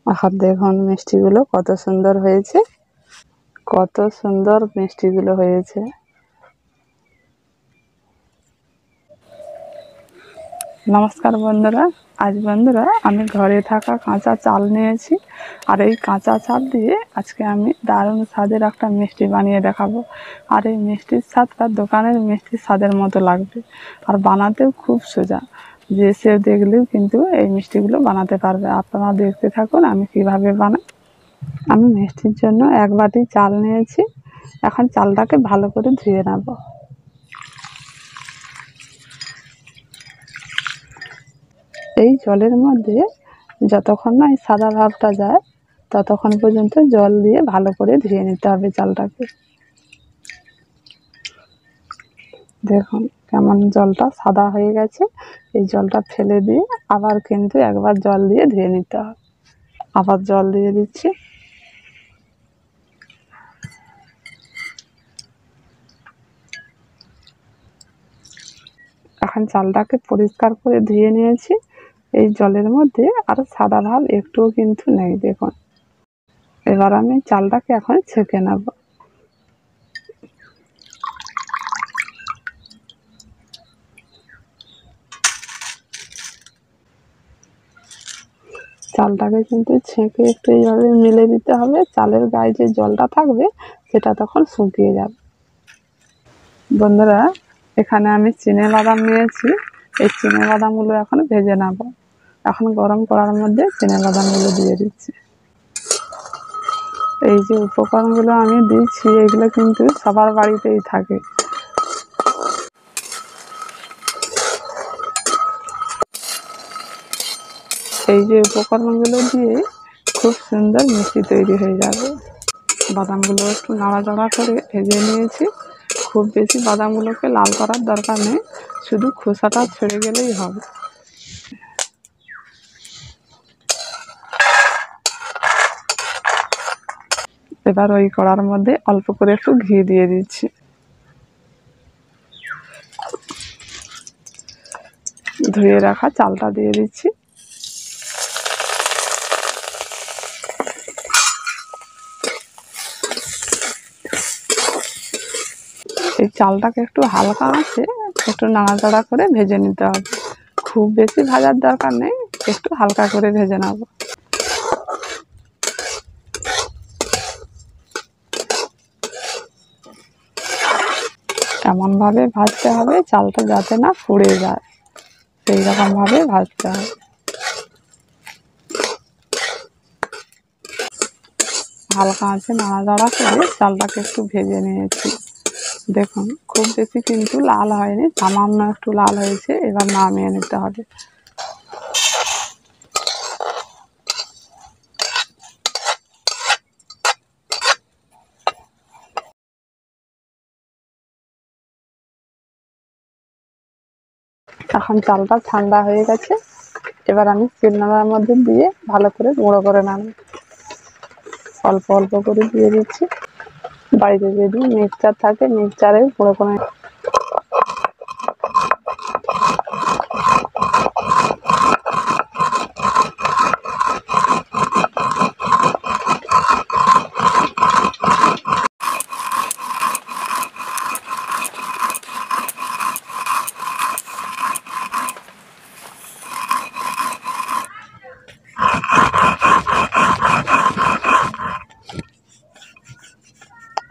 এখন দেখুন মিষ্টিগুলো কত সুন্দর হয়েছে, কত সুন্দর মিষ্টিগুলো হয়েছে। নমস্কার বন্ধুরা, আজ বন্ধুরা আমি ঘরে থাকা কাঁচা চাল নিয়েছি, আর এই কাঁচা চাল দিয়ে আজকে আমি দারুণ স্বাদের একটা মিষ্টি বানিয়ে দেখাবো। আর এই মিষ্টির স্বাদটা দোকানের মিষ্টির স্বাদের মতো লাগবে, আর বানাতেও খুব সোজা, যে সে দেখলেও কিন্তু এই মিষ্টিগুলো বানাতে পারবে। আপনারা দেখতে থাকুন আমি কিভাবে বানাই। আমি মিষ্টির জন্য 1 বাটি চাল নিয়েছি। এখন চালটাকে ভালো করে ধুয়ে নেব। এই জলের মধ্যে যতক্ষণ না এই সাদা ভাবটা যায় ততক্ষণ পর্যন্ত জল দিয়ে ভালো করে ধুয়ে নিতে হবে চালটাকে। দেখুন কেমন জলটা সাদা হয়ে গেছে। এই জলটা ফেলে দিয়ে আবার কিন্তু একবার জল দিয়ে ধুয়ে নিতে হবে। আবার জল দিয়ে দিচ্ছি। এখন চালটাকে পরিষ্কার করে ধুয়ে নিয়েছি। এই জলের মধ্যে আর সাদা ভাব একটুও কিন্তু নেই। দেখুন, এবার আমি চালটাকে এখন ছেঁকে নেব। চালটাকে কিন্তু ছেঁকে একটু এইভাবে মিলে দিতে হবে। চালের গায়ে যে জলটা থাকবে সেটা তখন শুকিয়ে যাবে। বন্ধুরা, এখানে আমি চিনে বাদাম নিয়েছি। এই চিনে বাদামগুলো এখন ভেজে নেব। এখন গরম কড়ার মধ্যে চিনে বাদামগুলো দিয়ে দিচ্ছি। এই যে উপকরণগুলো আমি দিচ্ছি এগুলো কিন্তু সবার বাড়িতেই থাকে। এই যে উপকরণগুলো দিয়ে খুব সুন্দর মিষ্টি তৈরি হয়ে যাবে। বাদামগুলো একটু নাড়াচাড়া করে ভেজে নিয়েছি। খুব বেশি বাদামগুলোকে লাল করার দরকার নেই, শুধু খোসাটা ছেড়ে গেলেই হবে। এবার ওই কড়ার মধ্যে অল্প করে একটু ঘি দিয়ে দিচ্ছি। ধুয়ে রাখা চালটা দিয়ে দিচ্ছি। এই চালটাকে একটু হালকা আছে একটু নাড়াচাড়া করে ভেজে নিতে হবে। খুব বেশি ভাজার দরকার নেই, একটু হালকা করে ভেজে নেব। এমনভাবে ভাজতে হবে চালটা যাতে না পুড়ে যায়, সেই রকমভাবে ভাজতে হবে। হালকা আঁচে নাড়াচাড়া করে চালটাকে একটু ভেজে নিয়েছি। দেখুন খুব বেশি কিন্তু লাল হয়নি, সামান্য একটু লাল হয়েছে। এবার নামিয়ে নিতে হবে। এখন চালটা ঠান্ডা হয়ে গেছে। এবার আমি শিলনোড়ার মধ্যে দিয়ে ভালো করে গুঁড়ো করে নেব। অল্প অল্প করে দিয়ে দিচ্ছি। বাড়িতে যদি মিক্সচার থাকে মিক্সচারে গুঁড়ো করে।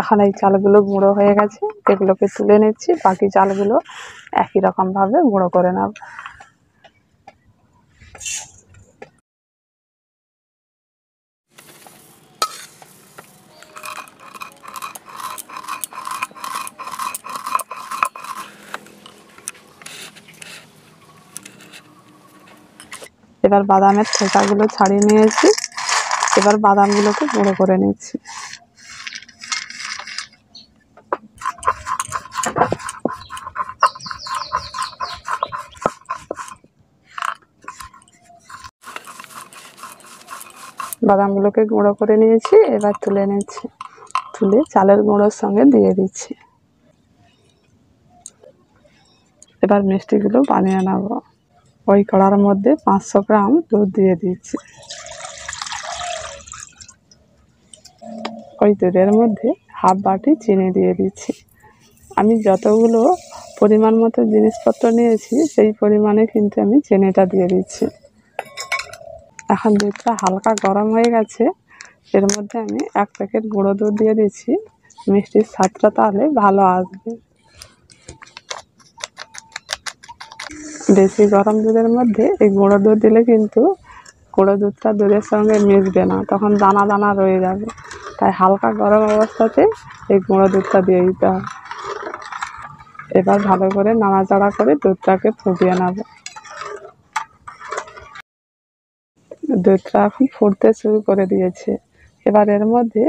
এখন এই চালগুলো গুঁড়ো হয়ে গেছে, এগুলোকে তুলে নিচ্ছি। বাকি চালগুলো একই রকম ভাবে গুঁড়ো করে নেব। এবার বাদামের খোসাগুলো ছাড়িয়ে নিয়েছি। এবার বাদামগুলোকে গুঁড়ো করে নিচ্ছি। বাদামগুলোকে গুঁড়ো করে নিয়েছি। এবার তুলে নিচ্ছি। তুলে চালের গুঁড়োর সঙ্গে দিয়ে দিচ্ছি। এবার মিষ্টিগুলো বানিয়ে নেব। ওই কড়ার মধ্যে 500 গ্রাম দুধ দিয়ে দিচ্ছি। ওই দুধের মধ্যে হাফ বাটি চিনি দিয়ে দিচ্ছি। আমি যতগুলো পরিমাণ মতো জিনিসপত্র নিয়েছি সেই পরিমাণে কিন্তু আমি চিনিটা দিয়ে দিচ্ছি। এখন দুধটা হালকা গরম হয়ে গেছে, এর মধ্যে আমি 1 প্যাকেট গুঁড়ো দুধ দিয়ে দিচ্ছি। মিষ্টির স্বাদটা তাহলে ভালো আসবে। বেশি গরম দুধের মধ্যে এই গুঁড়ো দুধ দিলে কিন্তু গুঁড়ো দুধটা দুধের সঙ্গে মিশবে না, তখন দানা দানা রয়ে যাবে। তাই হালকা গরম অবস্থাতে এই গুঁড়ো দুধটা দিয়ে দিতে হবে। এবার ভালো করে নাড়াচাড়া করে দুধটাকে ফুটিয়ে নেব। দুধটা এখন ফুটতে শুরু করে দিয়েছে। এবার এর মধ্যে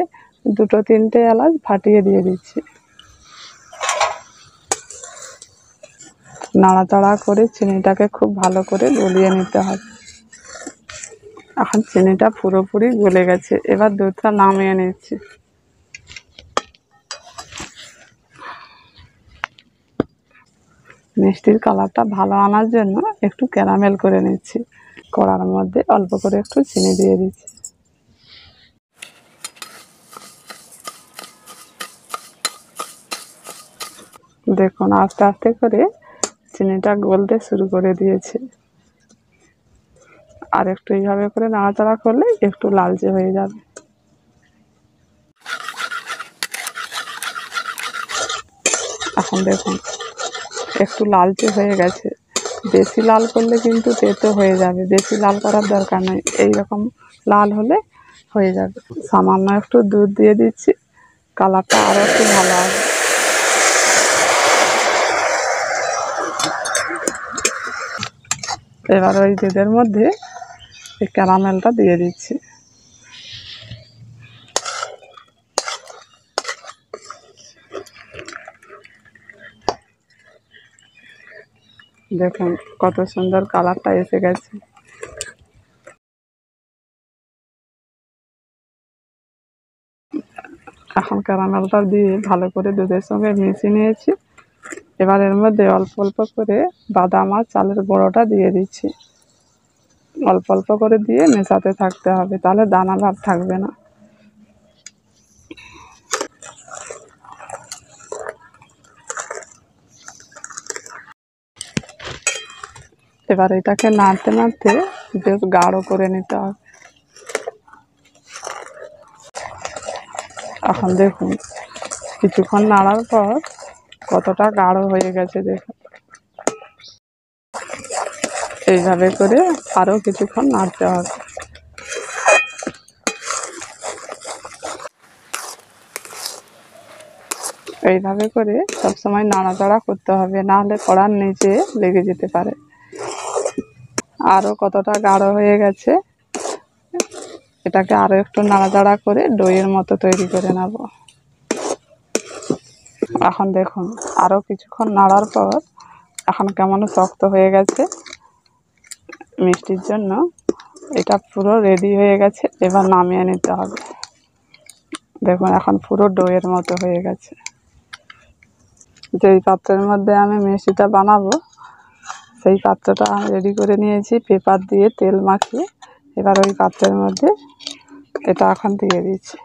2-3টে এলাচ ফাটিয়ে দিয়ে দিচ্ছি। নাড়াচাড়া করে চিনিটাকে খুব ভালো করে গলিয়ে নিতে হবে। এখন চিনিটা পুরোপুরি গলে গেছে, এবার দুধটা নামিয়ে নিচ্ছি। মিষ্টির কালারটা ভালো আনার জন্য একটু ক্যারামেল করে নিচ্ছি। কড়ার মধ্যে অল্প করে একটু চিনি দিয়ে দিচ্ছি। দেখুন আস্তে আস্তে করে চিনিটা গলতে শুরু করে দিয়েছে। আর একটু এইভাবে করে নাড়াচাড়া করলে একটু লালচে হয়ে যাবে। এখন দেখুন একটু লালচে হয়ে গেছে। বেশি লাল করলে কিন্তু তেতো হয়ে যাবে, বেশি লাল করার দরকার নেই, এইরকম লাল হলে হয়ে যাবে। সামান্য একটু দুধ দিয়ে দিচ্ছি, কালারটা আরও একটু ভালো হবে। এবার ওই দুধের মধ্যে এই ক্যারামেলটা দিয়ে দিচ্ছি। দেখুন কত সুন্দর কালারটা এসে গেছে। এখন ক্যারামেলটা দিয়ে ভালো করে দুধের সঙ্গে মিশিয়ে নিয়েছি। এবার এর মধ্যে অল্প অল্প করে বাদাম আর চালের গুঁড়োটা দিয়ে দিচ্ছি। অল্প অল্প করে দিয়ে মেশাতে থাকতে হবে, তাহলে দানা ভাব থাকবে না। এবার এটাকে নাড়তে নাড়তে বেশ গাঢ় করে নিতে হবে। এখন দেখুন কিছুক্ষণ নাড়ার পর কতটা গাঢ় হয়ে গেছে দেখুন। এইভাবে করে আরও কিছুক্ষণ নাড়তে হবে। এইভাবে করে সবসময় নাড়াচাড়া করতে হবে, নাহলে কড়ার নিচে লেগে যেতে পারে। আরও কতটা গাঢ় হয়ে গেছে, এটাকে আরও একটু নাড়াচাড়া করে দইয়ের মতো তৈরি করে নেব। এখন দেখুন আরও কিছুক্ষণ নাড়ার পর এখন কেমন শক্ত হয়ে গেছে। মিষ্টির জন্য এটা পুরো রেডি হয়ে গেছে, এবার নামিয়ে নিতে হবে। দেখুন এখন পুরো দইয়ের মতো হয়ে গেছে। যেই পাত্রের মধ্যে আমি মিষ্টিটা বানাবো সেই পাত্রটা আমি রেডি করে নিয়েছি পেপার দিয়ে তেল মাখিয়ে। এবার ওই পাত্রের মধ্যে এটা এখন দিয়ে দিচ্ছি।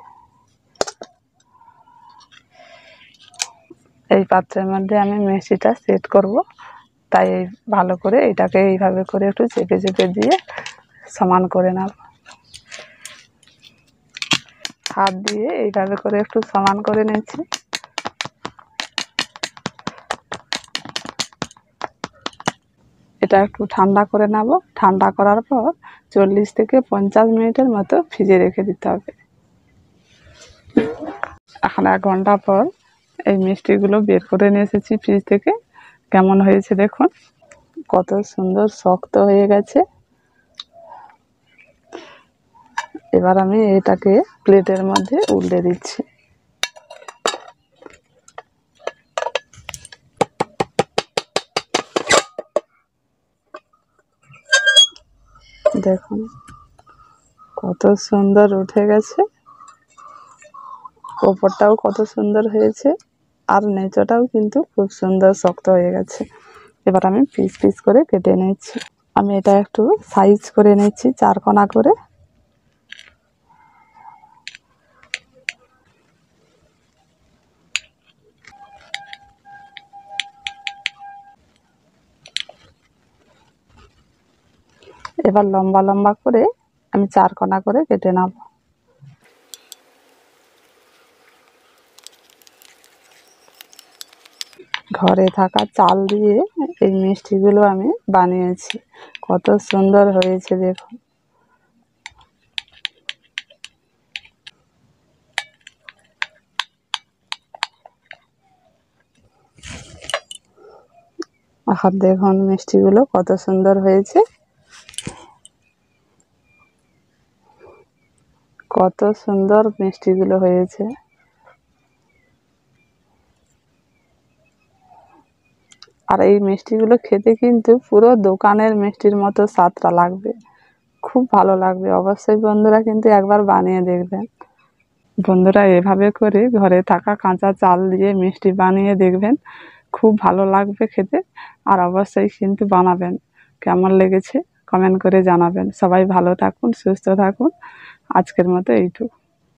এই পাত্রের মধ্যে আমি মিষ্টিটা সেট করব, তাই ভালো করে এটাকে এইভাবে করে একটু চেপে চেপে দিয়ে সমান করে নেব। হাত দিয়ে এইভাবে করে একটু সমান করে নিচ্ছি। এটা একটু ঠান্ডা করে নেব। ঠান্ডা করার পর 40 থেকে 50 মিনিটের মতো ফ্রিজে রেখে দিতে হবে। এখন 1 ঘন্টা পর এই মিষ্টিগুলো বের করে নিয়ে এসেছি ফ্রিজ থেকে। কেমন হয়েছে দেখুন, কত সুন্দর শক্ত হয়ে গেছে। এবার আমি এটাকে প্লেটের মধ্যে উল্টে দিচ্ছি। দেখুন কত সুন্দর উঠে গেছে, ওপরটাও কত সুন্দর হয়েছে, আর নিচটাও কিন্তু খুব সুন্দর শক্ত হয়ে গেছে। এবার আমি পিস পিস করে কেটে নিচ্ছি। আমি এটা একটু সাইজ করে নিচ্ছি 4 কোনা করে। এবার লম্বা লম্বা করে আমি 4 কোনা করে কেটে নেব। ঘরে থাকা চাল দিয়ে এই মিষ্টিগুলো আমি বানিয়েছি। কত সুন্দর হয়েছে দেখুন। এখন দেখুন মিষ্টিগুলো কত সুন্দর হয়েছে, কত সুন্দর মিষ্টিগুলো হয়েছে। আর এই মিষ্টিগুলো খেতে কিন্তু পুরো দোকানের মিষ্টির মতো স্বাদটা লাগবে, খুব ভালো লাগবে। অবশ্যই বন্ধুরা কিন্তু একবার বানিয়ে দেখবেন। বন্ধুরা এভাবে করে ঘরে থাকা কাঁচা চাল দিয়ে মিষ্টি বানিয়ে দেখবেন, খুব ভালো লাগবে খেতে। আর অবশ্যই কিন্তু বানাবেন। কেমন লেগেছে কমেন্ট করে জানাবেন। সবাই ভালো থাকুন, সুস্থ থাকুন। আজকের মতো এইটুকু।